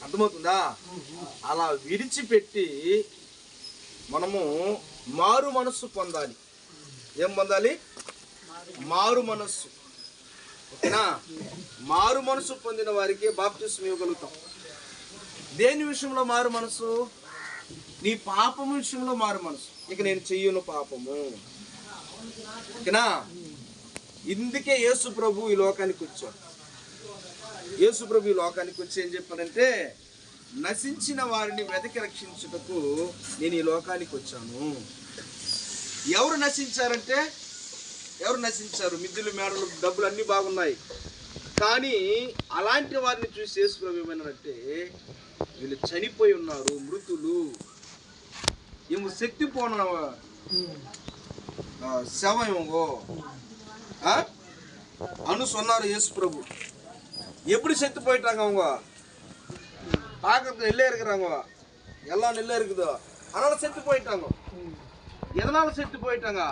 అర్థమవుతుందా? అలా విడిచిపెట్టి మనము మారు మనస్సు పొందాలి. ఏం పొందాలి? మారు మనస్సు. ఓకేనా? మారు మనస్సు పొందిన వారికి బాప్తిస్మం ఇవ్వగలుగుతాం. దేని విషయంలో మారు మనసు? నీ పాపము విషయంలో మారు మనసు. ఇక నేను చెయ్యను పాపము. ఓకేనా? ఇందుకే యేసు ప్రభు ఈ లోకానికి వచ్చాడు. యేసు ప్రభు ఈ లోకానికి వచ్చి ఏం చెప్పారంటే, నశించిన వారిని వెతికి రక్షించుటకు నేను ఈ లోకానికి వచ్చాను. ఎవరు నశించారంటే, ఎవరు నశించారు? మిద్దులు, మేడలు, డబ్బులు అన్నీ బాగున్నాయి, కానీ అలాంటి వారిని చూసి యేసు ప్రభు ఏమన్నారంటే, వీళ్ళు చనిపోయి ఉన్నారు, మృతులు, ఏమో శక్తి పోన శవమో అను சொன்னார் యేసు ప్రభు. எப்படி செத்து போயிட்டாங்க அவங்க? பார்க்கறதுக்கு நெல்லே இருக்கிறாங்க, எல்லாம் நெல்லே இருக்குதோ, அதனால செத்து போயிட்டாங்க. எதனால செத்து போயிட்டாங்க?